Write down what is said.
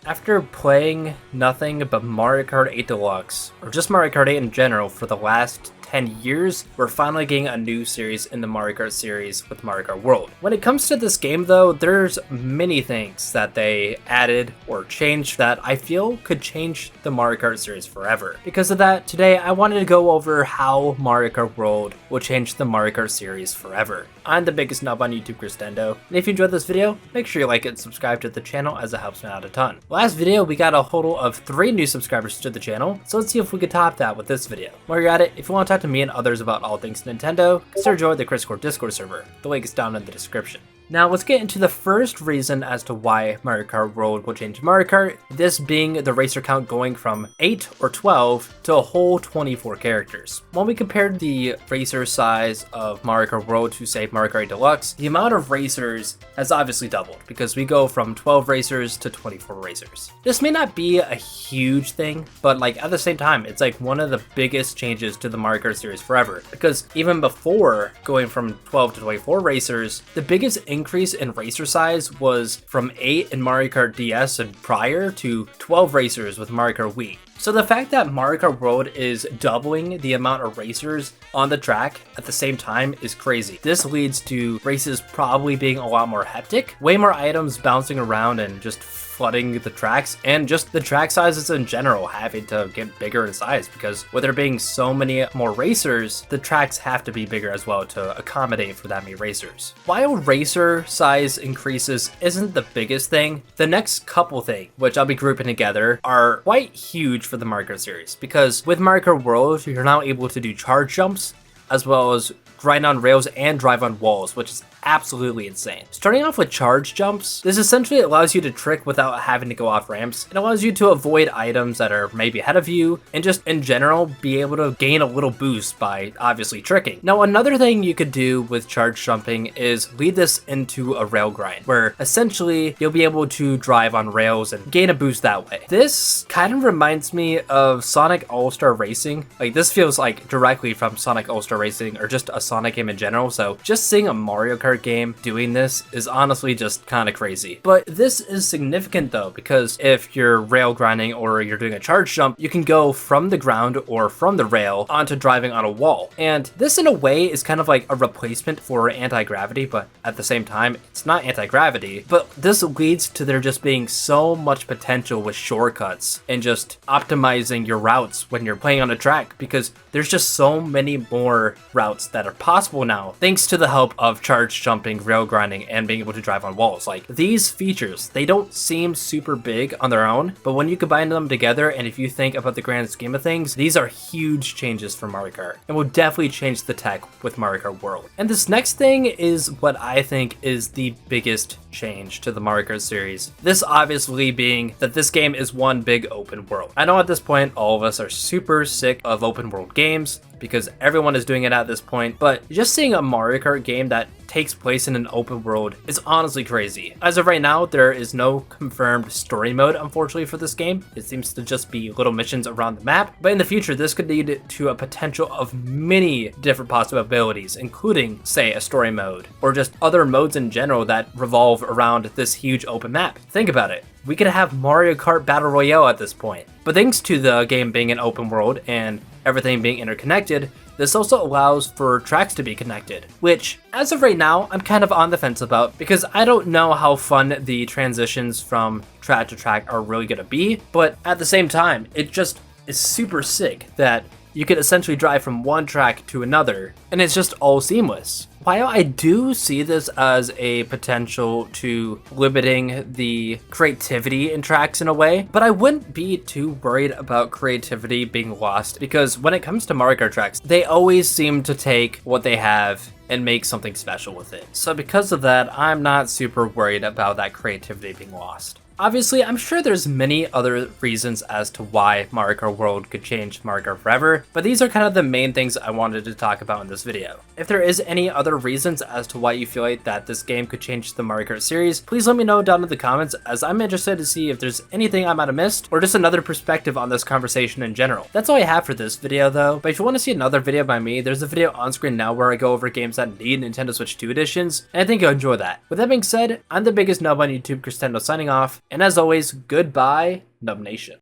After playing nothing but Mario Kart 8 Deluxe, or just Mario Kart 8 in general for the last 10 years, we're finally getting a new series in the Mario Kart series with Mario Kart World. When it comes to this game though, there's many things that they added or changed that I feel could change the Mario Kart series forever. Because of that, today I wanted to go over how Mario Kart World will change the Mario Kart series forever. I'm the biggest nub on YouTube, Christendo, and if you enjoyed this video, make sure you like it and subscribe to the channel as it helps me out a ton. Last video, we got a total of 3 new subscribers to the channel, so let's see if we could top that with this video. While you're at it, if you want to talk to me and others about all things Nintendo, consider joining the ChrisCore Discord server. The link is down in the description. Now let's get into the first reason as to why Mario Kart World will change Mario Kart, this being the racer count going from 8 or 12 to a whole 24 characters. When we compared the racer size of Mario Kart World to say Mario Kart Deluxe, the amount of racers has obviously doubled because we go from 12 racers to 24 racers. This may not be a huge thing, but like at the same time, it's like one of the biggest changes to the Mario Kart series forever, because even before going from 12 to 24 racers, the biggest increase in racer size was from 8 in Mario Kart DS and prior to 12 racers with Mario Kart Wii. So the fact that Mario Kart World is doubling the amount of racers on the track at the same time is crazy. This leads to races probably being a lot more hectic, way more items bouncing around and just flooding the tracks, and just the track sizes in general having to get bigger in size, because with there being so many more racers, the tracks have to be bigger as well to accommodate for that many racers. While racer size increases isn't the biggest thing, the next couple things, which I'll be grouping together, are quite huge for the Mario Kart series, because with Mario Kart World, you're now able to do charge jumps, as well as grind on rails and drive on walls, which is absolutely insane. Starting off with charge jumps, this essentially allows you to trick without having to go off ramps. It allows you to avoid items that are maybe ahead of you, and just in general be able to gain a little boost by obviously tricking. Now another thing you could do with charge jumping is lead this into a rail grind, where essentially you'll be able to drive on rails and gain a boost that way. This kind of reminds me of Sonic All-Star Racing. Like, this feels like directly from Sonic All-Star Racing, or just a Sonic game in general, so just seeing a Mario Kart game doing this is honestly just kind of crazy. But this is significant though, because if you're rail grinding or you're doing a charge jump, you can go from the ground or from the rail onto driving on a wall. And this in a way is kind of like a replacement for anti-gravity, but at the same time, it's not anti-gravity. But this leads to there just being so much potential with shortcuts and just optimizing your routes when you're playing on a track, because there's just so many more routes that are possible now thanks to the help of charge jumping, rail grinding, and being able to drive on walls. Like, these features, they don't seem super big on their own, but when you combine them together, and if you think about the grand scheme of things, these are huge changes for Mario Kart, and will definitely change the tech with Mario Kart World. And this next thing is what I think is the biggest change to the Mario Kart series. This obviously being that this game is one big open world. I know at this point all of us are super sick of open world games, because everyone is doing it at this point, but just seeing a Mario Kart game that takes place in an open world is honestly crazy. As of right now, there is no confirmed story mode, unfortunately, for this game. It seems to just be little missions around the map, but in the future, this could lead to a potential of many different possibilities, including, say, a story mode, or just other modes in general that revolve around this huge open map. Think about it. We could have Mario Kart Battle Royale at this point. But thanks to the game being an open world and everything being interconnected, this also allows for tracks to be connected, which, as of right now, I'm kind of on the fence about, because I don't know how fun the transitions from track to track are really going to be, but at the same time, it just is super sick that you could essentially drive from one track to another, and it's just all seamless. While I do see this as a potential to limiting the creativity in tracks in a way, but I wouldn't be too worried about creativity being lost, because when it comes to Mario Kart tracks, they always seem to take what they have and make something special with it. So because of that, I'm not super worried about that creativity being lost. Obviously, I'm sure there's many other reasons as to why Mario Kart World could change Mario Kart forever, but these are kind of the main things I wanted to talk about in this video. If there is any other other reasons as to why you feel like that this game could change the Mario Kart series, please let me know down in the comments, as I'm interested to see if there's anything I might have missed or just another perspective on this conversation in general. That's all I have for this video though, but if you want to see another video by me, there's a video on screen now where I go over games that need Nintendo Switch 2 editions, and I think you'll enjoy that. With that being said, I'm the biggest nub on YouTube, Cristendo, signing off, and as always, goodbye, Nub Nation.